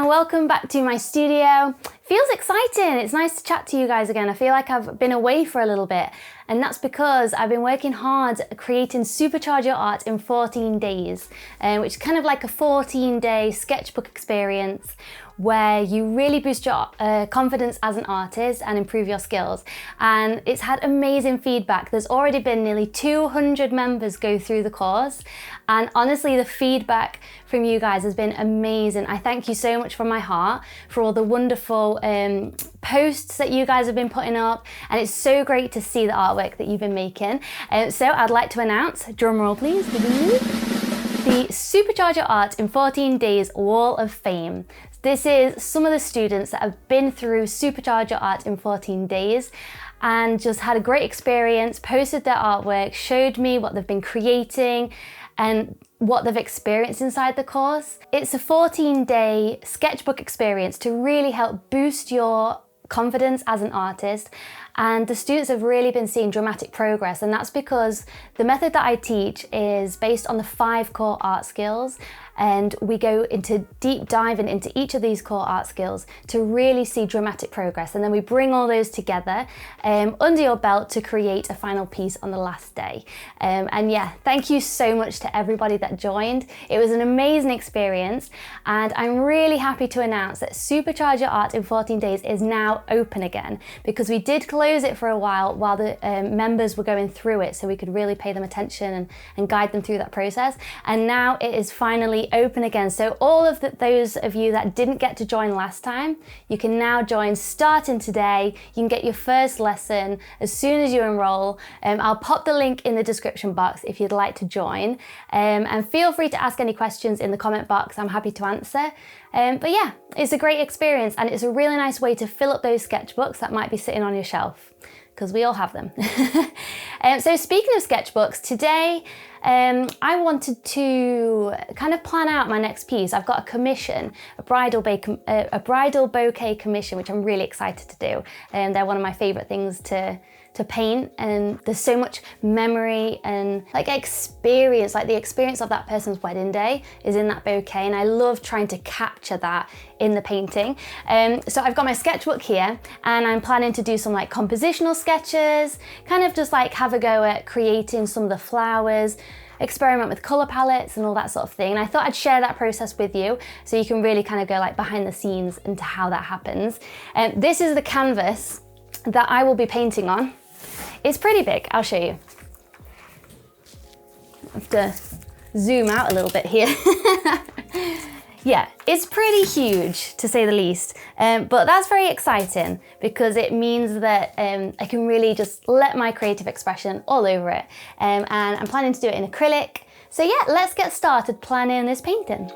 welcome back to my studio. Feels exciting. It's nice to chat to you guys again. I feel like I've been away for a little bit, and that's because I've been working hard creating Supercharge Your Art in 14 days, which is kind of like a 14-day sketchbook experience where you really boost your confidence as an artist and improve your skills. And it's had amazing feedback. There's already been nearly 200 members go through the course. And honestly, the feedback from you guys has been amazing. I thank you so much from my heart for all the wonderful posts that you guys have been putting up. And it's so great to see the artwork that you've been making. So I'd like to announce, drum roll please, the Supercharge Your Art in 14 Days Wall of Fame. This is some of the students that have been through Supercharge Your Art in 14 days and just had a great experience, posted their artwork, showed me what they've been creating and what they've experienced inside the course. It's a 14-day sketchbook experience to really help boost your confidence as an artist, and the students have really been seeing dramatic progress, and that's because the method that I teach is based on the 5 core art skills, and we go into deep diving into each of these core art skills to really see dramatic progress, and then we bring all those together under your belt to create a final piece on the last day. And yeah, thank you so much to everybody that joined. It was an amazing experience, and I'm really happy to announce that Supercharge Your Art in 14 days is now open again, because we did close it for a while the members were going through it, so we could really pay them attention and guide them through that process. And now it is finally open again. So all of those of you that didn't get to join last time, you can now join starting today. You can get your first lesson as soon as you enroll. I'll pop the link in the description box if you'd like to join. And feel free to ask any questions in the comment box. I'm happy to answer. But yeah, it's a great experience, and it's a really nice way to fill up those sketchbooks that might be sitting on your shelf, because we all have them. So speaking of sketchbooks, today I wanted to kind of plan out my next piece. I've got a commission, a bridal bouquet commission, which I'm really excited to do. They're one of my favorite things to paint, and there's so much memory and like experience, like the experience of that person's wedding day is in that bouquet, and I love trying to capture that in the painting. So I've got my sketchbook here, and I'm planning to do some like compositional sketches, kind of just like have a go at creating some of the flowers, experiment with color palettes and all that sort of thing. And I thought I'd share that process with you so you can really kind of go like behind the scenes into how that happens. This is the canvas that I will be painting on. It's pretty big, I'll show you. I have to zoom out a little bit here. Yeah, it's pretty huge to say the least, but that's very exciting because it means that I can really just let my creative expression all over it. And I'm planning to do it in acrylic. So yeah, let's get started planning this painting.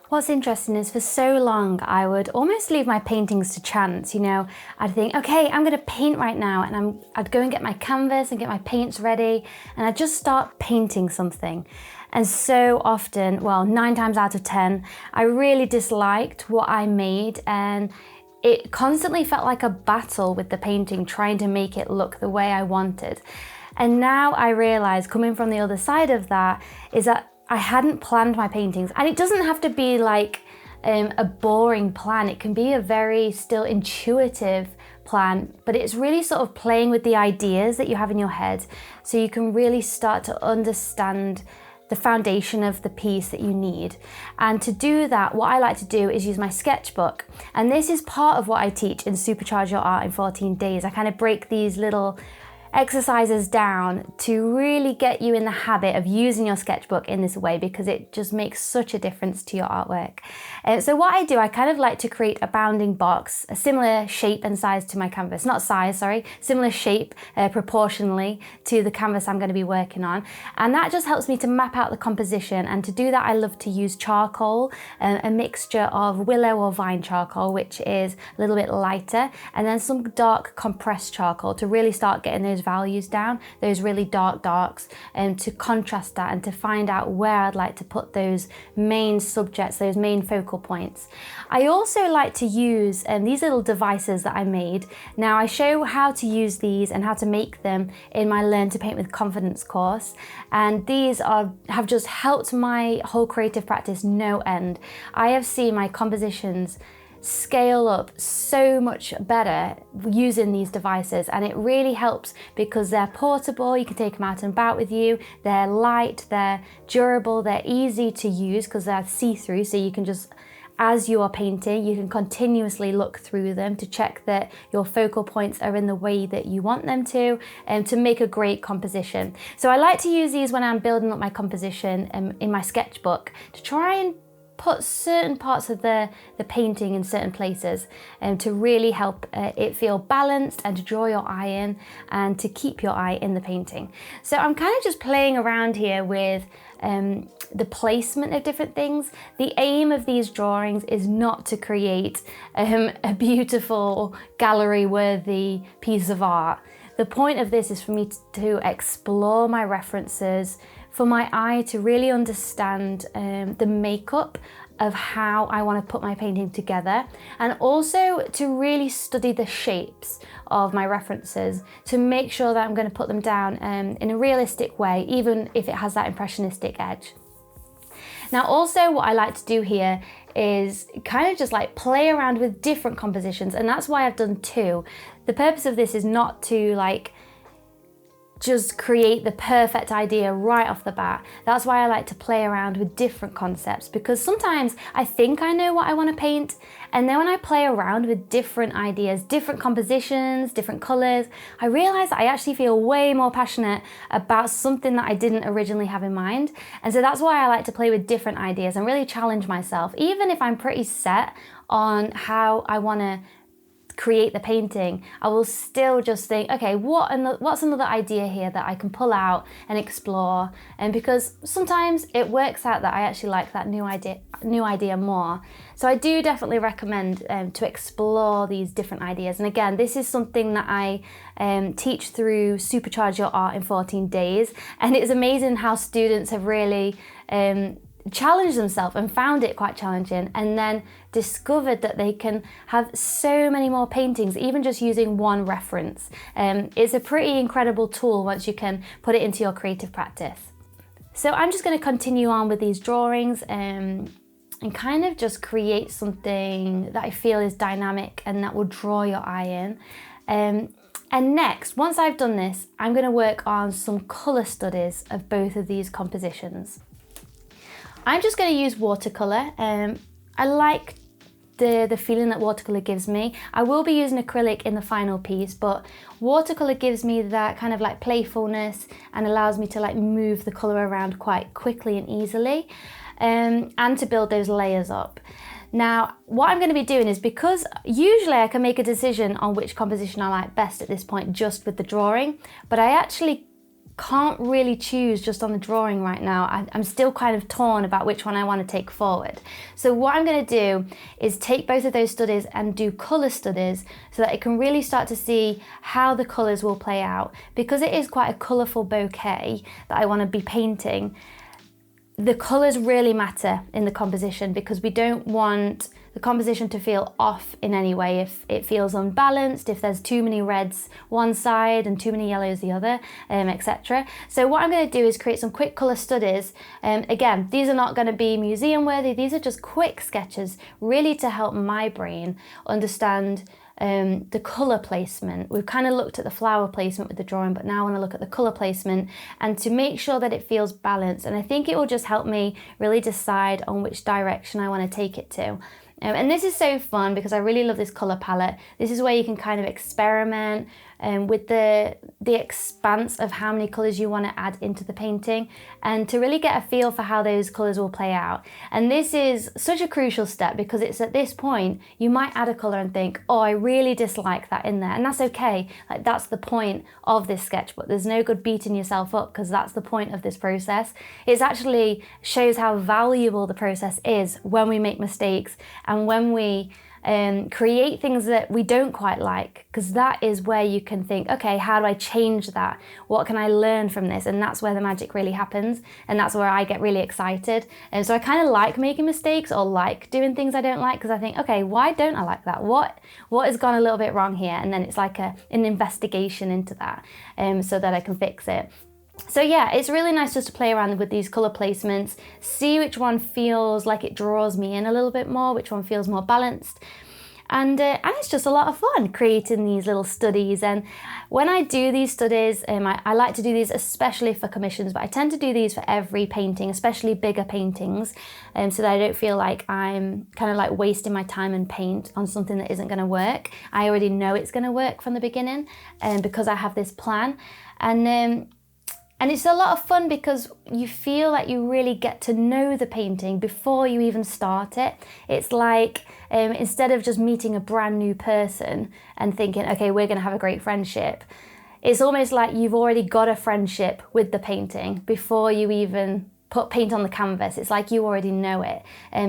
What's interesting is for so long I would almost leave my paintings to chance, you know. I'd think, okay, I'm gonna paint right now, and I'd go and get my canvas and get my paints ready, and I'd just start painting something. And so often, well, 9 times out of 10, I really disliked what I made, and it constantly felt like a battle with the painting, trying to make it look the way I wanted. And now I realize, coming from the other side of that, is that I hadn't planned my paintings, and it doesn't have to be like a boring plan. It can be a very still intuitive plan, but it's really sort of playing with the ideas that you have in your head so you can really start to understand the foundation of the piece that you need. And to do that, what I like to do is use my sketchbook. And this is part of what I teach in Supercharge Your Art in 14 days. I kind of break these little exercises down to really get you in the habit of using your sketchbook in this way, because it just makes such a difference to your artwork. So what I do, I kind of like to create a bounding box, a similar shape and size to my canvas, not size, sorry, similar shape proportionally to the canvas I'm going to be working on. And that just helps me to map out the composition. And to do that, I love to use charcoal, a mixture of willow or vine charcoal, which is a little bit lighter, and then some dark compressed charcoal to really start getting those those values down, those really dark darks, and to contrast that and to find out where I'd like to put those main subjects, those main focal points. I also like to use these little devices that I made. Now I show how to use these and how to make them in my Learn to Paint with Confidence course, and these have just helped my whole creative practice no end. I have seen my compositions scale up so much better using these devices, and it really helps because they're portable. You can take them out and about with you. They're light, they're durable, they're easy to use because they're see-through, so you can just, as you are painting, you can continuously look through them to check that your focal points are in the way that you want them to make a great composition. So I like to use these when I'm building up my composition in my sketchbook to try and put certain parts of the painting in certain places to really help it feel balanced and to draw your eye in and to keep your eye in the painting. So I'm kind of just playing around here with the placement of different things. The aim of these drawings is not to create a beautiful gallery-worthy piece of art. The point of this is for me to explore my references, for my eye to really understand the makeup of how I want to put my painting together, and also to really study the shapes of my references to make sure that I'm going to put them down in a realistic way, even if it has that impressionistic edge. Now also what I like to do here is kind of just like play around with different compositions, and that's why I've done two. The purpose of this is not to like just create the perfect idea right off the bat. That's why I like to play around with different concepts, because sometimes I think I know what I want to paint, and then when I play around with different ideas, different compositions, different colors, I realize that I actually feel way more passionate about something that I didn't originally have in mind. And so that's why I like to play with different ideas and really challenge myself. Even if I'm pretty set on how I want to create the painting, I will still just think, okay, what's another idea here that I can pull out and explore? And because sometimes it works out that I actually like that new idea more. So I do definitely recommend to explore these different ideas. And again, this is something that I teach through Supercharge Your Art in 14 days. And it's amazing how students have really challenged themselves and found it quite challenging, and then discovered that they can have so many more paintings even just using one reference. It's a pretty incredible tool once you can put it into your creative practice. So I'm just going to continue on with these drawings and kind of just create something that I feel is dynamic and that will draw your eye in. And next, once I've done this, I'm going to work on some colour studies of both of these compositions. I'm just going to use watercolour. I like the feeling that watercolour gives me. I will be using acrylic in the final piece, but watercolour gives me that kind of like playfulness and allows me to like move the colour around quite quickly and easily, and to build those layers up. Now, what I'm going to be doing is, because usually I can make a decision on which composition I like best at this point just with the drawing, but I actually can't really choose just on the drawing right now. I'm still kind of torn about which one I want to take forward. So what I'm going to do is take both of those studies and do colour studies so that I can really start to see how the colours will play out. Because it is quite a colourful bouquet that I want to be painting, the colours really matter in the composition, because we don't want the composition to feel off in any way. If it feels unbalanced, if there's too many reds one side and too many yellows the other, etc. So what I'm going to do is create some quick colour studies. Again, these are not going to be museum worthy, these are just quick sketches really to help my brain understand the colour placement. We've kind of looked at the flower placement with the drawing, but now I want to look at the colour placement and to make sure that it feels balanced. And I think it will just help me really decide on which direction I want to take it to. And this is so fun because I really love this colour palette. This is where you can kind of experiment with the expanse of how many colours you want to add into the painting, and to really get a feel for how those colours will play out. And this is such a crucial step, because it's at this point you might add a colour and think, oh, I really dislike that in there, and that's okay. Like, that's the point of this sketchbook. There's no good beating yourself up, because that's the point of this process. It actually shows how valuable the process is when we make mistakes and when we create things that we don't quite like, because that is where you can think, okay, how do I change that? What can I learn from this? And that's where the magic really happens, and that's where I get really excited. And so I kind of like making mistakes or like doing things I don't like, because I think, okay, why don't I like that? What has gone a little bit wrong here? And then it's like an investigation into that, so that I can fix it. So yeah, it's really nice just to play around with these colour placements, see which one feels like it draws me in a little bit more, which one feels more balanced. And it's just a lot of fun creating these little studies. And when I do these studies, I like to do these especially for commissions, but I tend to do these for every painting, especially bigger paintings, so that I don't feel like I'm kind of like wasting my time and paint on something that isn't going to work. I already know it's going to work from the beginning, because I have this plan. And it's a lot of fun because you feel like you really get to know the painting before you even start it. It's like, instead of just meeting a brand new person and thinking, okay, we're gonna have a great friendship, it's almost like you've already got a friendship with the painting before you even put paint on the canvas. It's like you already know it.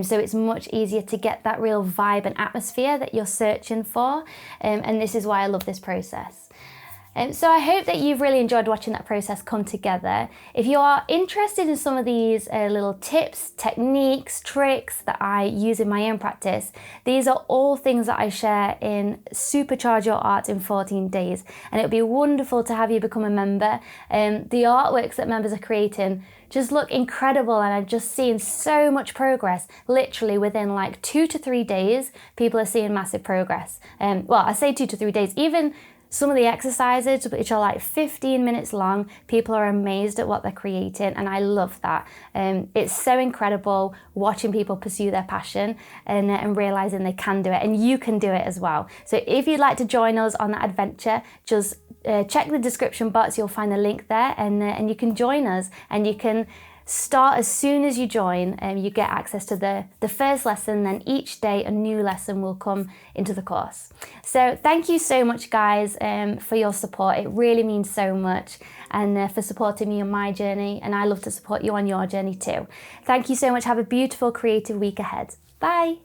So it's much easier to get that real vibe and atmosphere that you're searching for. And this is why I love this process. So I hope that you've really enjoyed watching that process come together. If you are interested in some of these little tips, techniques, tricks that I use in my own practice, these are all things that I share in Supercharge Your Art in 14 days. And it would be wonderful to have you become a member. The artworks that members are creating just look incredible, and I've just seen so much progress. Literally within like 2 to 3 days, people are seeing massive progress. Well, I say 2 to 3 days, even some of the exercises, which are like 15 minutes long, people are amazed at what they're creating, and I love that. It's so incredible watching people pursue their passion and realizing they can do it, and you can do it as well. So if you'd like to join us on that adventure, just check the description box, you'll find the link there, and you can join us, and you can start as soon as you join. You get access to the first lesson, then each day a new lesson will come into the course. So thank you so much, guys, for your support. It really means so much, and for supporting me on my journey, and I love to support you on your journey too. Thank you so much. Have a beautiful creative week ahead. Bye.